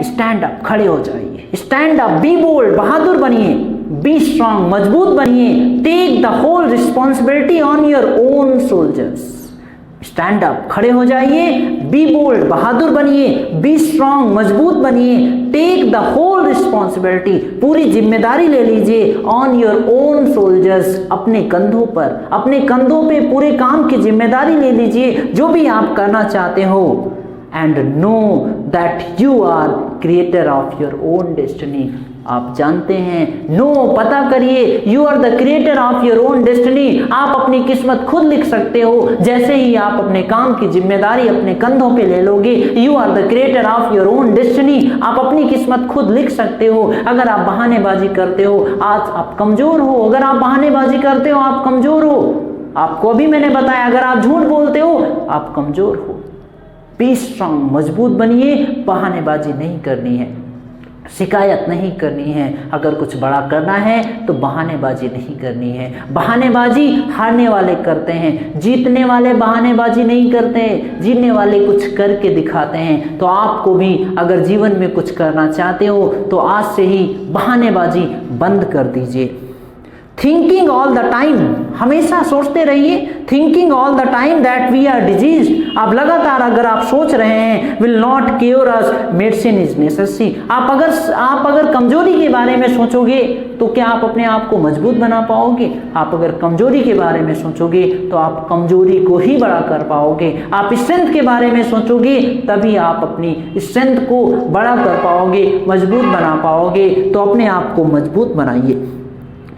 Stand up, खड़े हो जाइए। स्टैंड अप, बी बोल्ड, बहादुर बनिए। बी स्ट्रांग, मजबूत बनिए। Take the whole responsibility on your own soldiers. Stand up, खड़े हो जाइए। बी बोल्ड, बहादुर बनिए। बी स्ट्रांग, मजबूत बनिए। टेक द होल रिस्पॉन्सिबिलिटी, पूरी जिम्मेदारी ले लीजिए। ऑन योर ओन सोल्जर्स, अपने कंधों पर, अपने कंधों पे पूरे काम की जिम्मेदारी ले लीजिए जो भी आप करना चाहते हो। And know that you are creator of your own destiny. आप जानते हैं, नो, पता करिए, you are the creator of your own destiny. आप अपनी किस्मत खुद लिख सकते हो जैसे ही आप अपने काम की जिम्मेदारी अपने कंधों पे ले लोगे। You are the creator of your own destiny. आप अपनी किस्मत खुद लिख सकते हो। अगर आप बहानेबाजी करते हो, आज आप कमजोर हो। अगर आप बहानेबाजी करते हो, आप कमजोर हो। आपको अभी मैंने बताया, अगर आप झूठ बोलते हो, आप कमजोर हो। बी स्ट्रांग, मजबूत बनिए। बहानेबाजी नहीं करनी है, शिकायत नहीं करनी है। अगर कुछ बड़ा करना है तो बहानेबाजी नहीं करनी है। बहानेबाजी हारने वाले करते हैं, जीतने वाले बहानेबाजी नहीं करते। जीतने वाले कुछ करके दिखाते हैं। तो आपको भी अगर जीवन में कुछ करना चाहते हो तो आज से ही बहानेबाजी बंद कर दीजिए। थिंकिंग ऑल द टाइम, हमेशा सोचते रहिए। Thinking all the time that we are disease. आप लगातार अगर आप सोच रहे हैं will not cure us, medicine is necessary. आप अगर कमजोरी के बारे में सोचोगे तो क्या आप अपने आप को मजबूत बना पाओगे? आप अगर कमजोरी के बारे में सोचोगे तो आप कमजोरी को ही बड़ा कर पाओगे। आप स्ट्रेंथ के बारे में सोचोगे तभी आप अपनी स्ट्रेंथ को बड़ा कर पाओगे, मजबूत बना पाओगे। तो अपने आप को मजबूत बनाइए।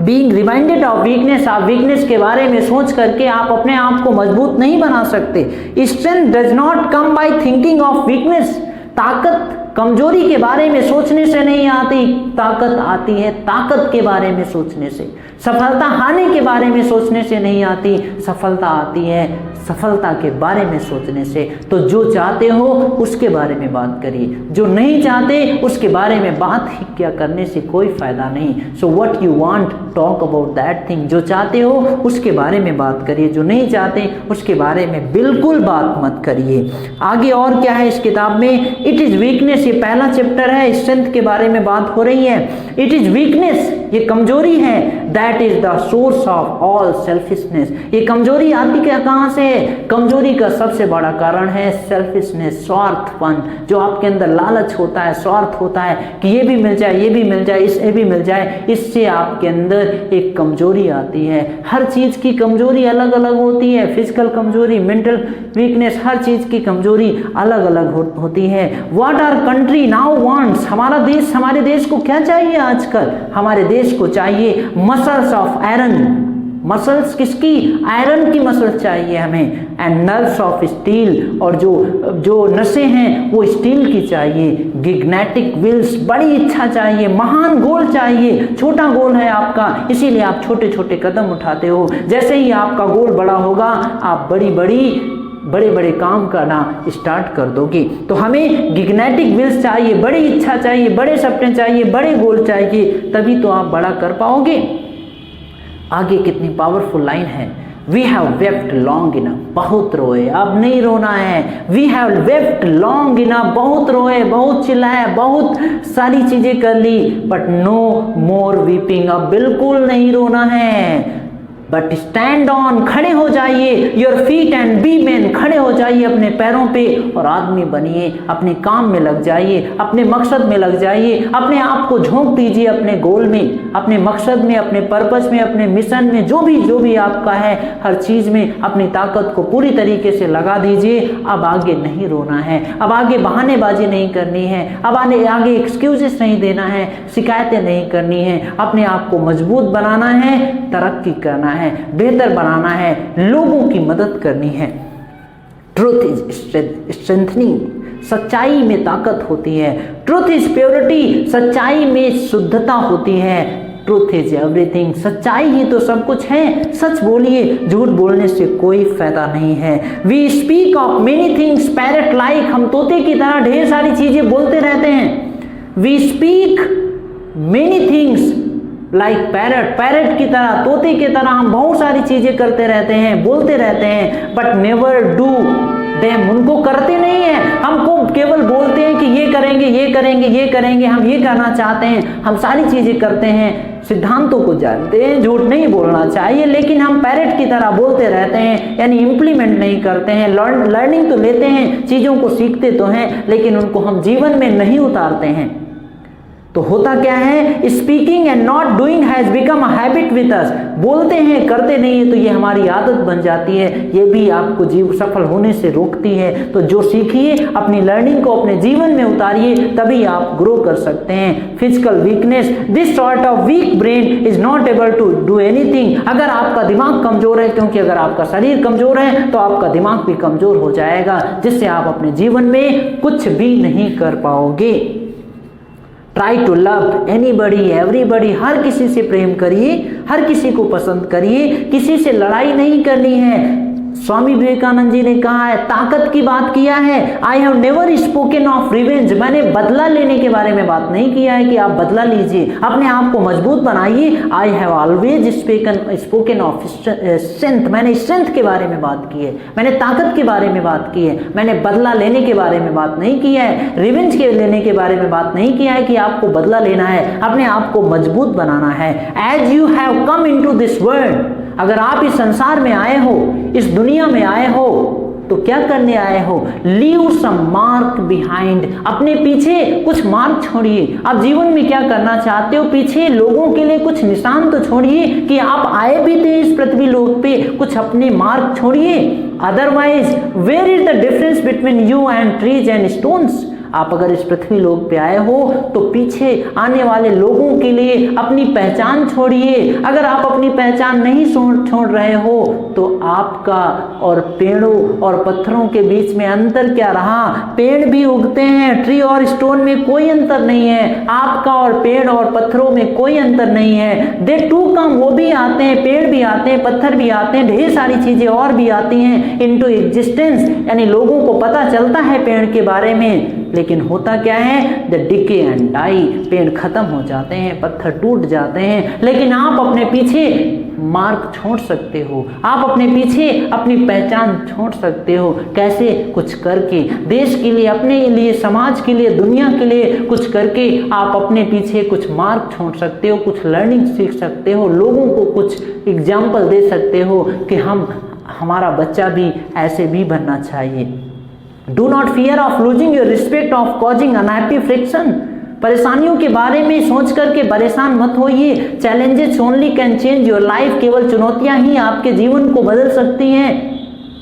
बीइंग रिमाइंडेड ऑफ वीकनेस, आप वीकनेस के बारे में सोच करके आप अपने आप को मजबूत नहीं बना सकते। Strength does not come by thinking of weakness. ताकत कमजोरी के बारे में सोचने से नहीं आती, ताकत आती है ताकत के बारे में सोचने से। सफलता हारने के बारे में सोचने से नहीं आती, सफलता आती है सफलता के बारे में सोचने से। तो जो चाहते हो उसके बारे में बात करिए, जो नहीं चाहते उसके बारे में बात ही क्या करने से कोई फायदा नहीं। So what you want, talk about that thing. जो चाहते हो उसके बारे में बात करिए, जो नहीं चाहते उसके बारे में बिल्कुल बात मत करिए। आगे और क्या है इस किताब में? इट इज वीकनेस, ये पहला चैप्टर है, स्ट्रेंथ के बारे में बात हो रही है। इट इज वीकनेस, ये कमजोरी है। That is the source of all selfishness. ये कमजोरी आती क्या कहां से है? कमजोरी का सबसे बड़ा कारण है सेल्फिशनेस, स्वार्थपन। जो आपके अंदर लालच होता है, स्वार्थ होता है कि ये भी मिल जाए, ये भी मिल जाए, इसे भी मिल जाए, इससे आपके अंदर एक कमजोरी आती है। हर चीज की कमजोरी अलग अलग होती है। फिजिकल कमजोरी, मेंटल वीकनेस, हर चीज की कमजोरी अलग अलग होती है। What our country now wants, हमारे देश को क्या चाहिए आजकल? हमारे देश को चाहिए मसल्स ऑफ आयरन। मसल्स किसकी? आयरन की मसल्स चाहिए हमें। एंड नर्व्स ऑफ स्टील, और जो नसें हैं वो स्टील की चाहिए। गिग्नेटिक विल्स, बड़ी इच्छा चाहिए, महान गोल चाहिए। छोटा गोल है आपका, इसीलिए आप छोटे छोटे कदम उठाते हो। जैसे ही आपका गोल बड़ा होगा आप बड़े बड़े काम करना स्टार्ट कर दोगे। तो हमें गिग्नेटिक विल्स चाहिए, बड़ी इच्छा चाहिए, बड़े सपने चाहिए, बड़े गोल चाहिए, तभी तो आप बड़ा कर पाओगे। आगे कितनी पावरफुल लाइन है। We have wept long enough, बहुत रोए, अब नहीं रोना है। We have wept long enough, बहुत रोए, बहुत चिल्लाए, बहुत सारी चीजें कर ली, बट नो मोर वीपिंग, अब बिल्कुल नहीं रोना है। बट स्टैंड ऑन, खड़े हो जाइए। Your feet and be man, खड़े हो जाइए अपने पैरों पे और आदमी बनिए। अपने काम में लग जाइए, अपने मकसद में लग जाइए। अपने आप को झोंक दीजिए अपने गोल में, अपने मकसद में, अपने पर्पस में, अपने मिशन में, जो भी आपका है, हर चीज में अपनी ताकत को पूरी तरीके से लगा दीजिए। अब आगे नहीं रोना है, अब आगे बहानेबाजी नहीं करनी है, अब आगे एक्सक्यूजेस नहीं देना है, शिकायतें नहीं करनी है। अपने आप को मजबूत बनाना है, तरक्की करना है, बेहतर बनाना है, लोगों की मदद करनी है। ट्रूथ इज स्ट्रेंथनिंग, सच्चाई में ताकत होती है। ट्रूथ इज प्योरिटी, सच्चाई में शुद्धता होती है। ट्रूथ इज एवरीथिंग, सच्चाई ही तो सब कुछ है। सच बोलिए, झूठ बोलने से कोई फायदा नहीं है। We speak of many things parrot like, हम तोते की तरह ढेर सारी चीजें बोलते रहते हैं। We speak many things like parrot की तरह, तोते की तरह हम बहुत सारी चीजें करते रहते हैं, बोलते रहते हैं, बट नेवर डू देम, उनको करते नहीं है। हमको केवल बोलते हैं कि ये करेंगे, ये करेंगे, ये करेंगे, हम ये करना चाहते हैं, हम सारी चीजें करते हैं, सिद्धांतों को जानते हैं, झूठ नहीं बोलना चाहिए, लेकिन हम पैरेट की तरह बोलते रहते हैं, यानी इंप्लीमेंट नहीं करते हैं। लर्निंग तो लेते हैं, चीजों को सीखते तो हैं, लेकिन उनको हम जीवन में नहीं उतारते हैं। तो होता क्या है, speaking and not doing has become a habit with us. बोलते हैं करते नहीं है, तो ये हमारी आदत बन जाती है। ये भी आपको सफल होने से रोकती है। तो जो सीखिए, अपनी लर्निंग को अपने जीवन में उतारिए, तभी आप ग्रो कर सकते हैं। Physical weakness, this sort of weak brain is not able to do anything. अगर आपका दिमाग कमजोर है, क्योंकि अगर आपका शरीर कमजोर है तो आपका दिमाग भी कमजोर हो जाएगा, जिससे आप अपने जीवन में कुछ भी नहीं कर पाओगे। Try to love anybody everybody, हर किसी से प्रेम करिए, हर किसी को पसंद करिए, किसी से लड़ाई नहीं करनी है। स्वामी विवेकानंद जी ने कहा है, ताकत की बात किया है, I have never spoken of revenge, मैंने बदला लेने के बारे में बात नहीं किया है कि आप बदला लीजिए, अपने आप को मजबूत बनाइए। I have always spoken of strength, मैंने स्ट्रेंथ के बारे में बात की है, मैंने ताकत के बारे में बात की है, मैंने बदला लेने के बारे में बात नहीं किया है, रिवेंज के लेने के बारे में बात नहीं किया है कि आपको बदला लेना है, अपने आप को मजबूत बनाना है। As you have come into this world, अगर आप इस संसार में आए हो, इस दुनिया में आए हो, तो क्या करने आए हो, लीव सम मार्क बिहाइंड, अपने पीछे कुछ मार्क छोड़िए। आप जीवन में क्या करना चाहते हो, पीछे लोगों के लिए कुछ निशान तो छोड़िए कि आप आए भी थे इस पृथ्वी लोक पे, कुछ अपने मार्क छोड़िए। Otherwise where is the difference between you and trees and stones, आप अगर इस पृथ्वी लोक पे आए हो तो पीछे आने वाले लोगों के लिए अपनी पहचान छोड़िए। अगर आप अपनी पहचान नहीं छोड़ रहे हो तो आपका और पेड़ों और पत्थरों के बीच में अंतर क्या रहा। पेड़ भी उगते हैं, ट्री और स्टोन में कोई अंतर नहीं है, आपका और पेड़ और पत्थरों में कोई अंतर नहीं है। दे टू कम, वो भी आते हैं, पेड़ भी आते हैं, पत्थर भी आते हैं, ढेर सारी चीजें और भी आती हैं इनटू एग्जिस्टेंस, यानी लोगों को पता चलता है पेड़ के बारे में, लेकिन होता क्या है, द डिके एंड डाई, पेड़ खत्म हो जाते हैं, पत्थर टूट जाते हैं, लेकिन आप अपने पीछे मार्क छोड़ सकते हो, आप अपने पीछे अपनी पहचान छोड़ सकते हो। कैसे, कुछ करके, देश के लिए, अपने लिए, समाज के लिए, दुनिया के लिए कुछ करके आप अपने पीछे कुछ मार्क छोड़ सकते हो, कुछ लर्निंग सीख सकते हो, लोगों को कुछ एग्जाम्पल दे सकते हो कि हमारा बच्चा भी ऐसे भी बनना चाहिए। Do not fear of losing your respect of causing unhappy friction, परेशानियों के बारे में सोच करके परेशान मत होइए। Challenges only can change your life, केवल चुनौतियां ही आपके जीवन को बदल सकती हैं।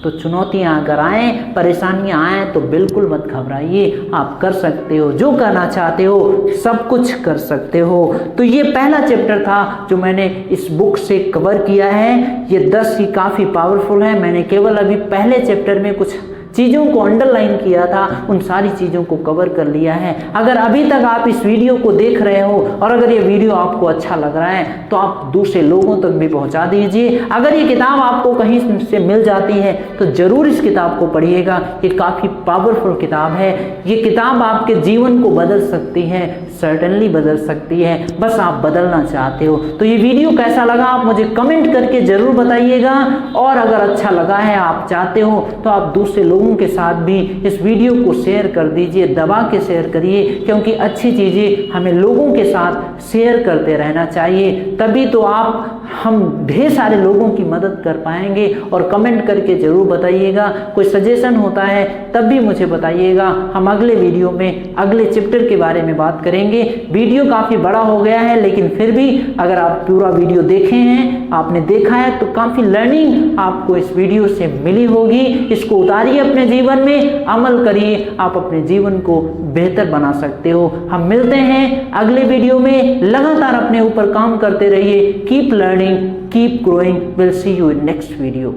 तो चुनौतियां अगर आए, परेशानियां आए तो बिल्कुल मत घबराइए, आप कर सकते हो, जो करना चाहते हो सब कुछ कर सकते हो। तो ये पहला चैप्टर था जो मैंने इस बुक से कवर किया है। ये 10 ही काफ़ी पावरफुल है। मैंने केवल अभी पहले चैप्टर में कुछ चीज़ों को अंडरलाइन किया था, उन सारी चीज़ों को कवर कर लिया है। अगर अभी तक आप इस वीडियो को देख रहे हो और अगर ये वीडियो आपको अच्छा लग रहा है तो आप दूसरे लोगों तक भी पहुंचा दीजिए। अगर ये किताब आपको कहीं से मिल जाती है तो ज़रूर इस किताब को पढ़िएगा, ये काफ़ी पावरफुल किताब है। ये किताब आपके जीवन को बदल सकती है, सर्टेनली बदल सकती है, बस आप बदलना चाहते हो। तो ये वीडियो कैसा लगा आप मुझे कमेंट करके ज़रूर बताइएगा, और अगर अच्छा लगा है, आप चाहते हो तो आप दूसरे लोगों के साथ भी इस वीडियो को शेयर कर दीजिए, दबा के शेयर करिए, क्योंकि अच्छी चीज़ें हमें लोगों के साथ शेयर करते रहना चाहिए, तभी तो हम ढेर सारे लोगों की मदद कर पाएंगे। और कमेंट करके ज़रूर बताइएगा, कोई सजेशन होता है तब भी मुझे बताइएगा। हम अगले वीडियो में अगले चैप्टर के बारे में बात करेंगे। वीडियो काफ़ी बड़ा हो गया है, लेकिन फिर भी अगर आप पूरा वीडियो देखे हैं, आपने देखा है, तो काफ़ी लर्निंग आपको इस वीडियो से मिली होगी। इसको उतारिए अपने जीवन में, अमल करिए, आप अपने जीवन को बेहतर बना सकते हो। हम मिलते हैं अगले वीडियो में। लगातार अपने ऊपर काम करते रहिए। Keep learning, keep growing. Will see you in next video.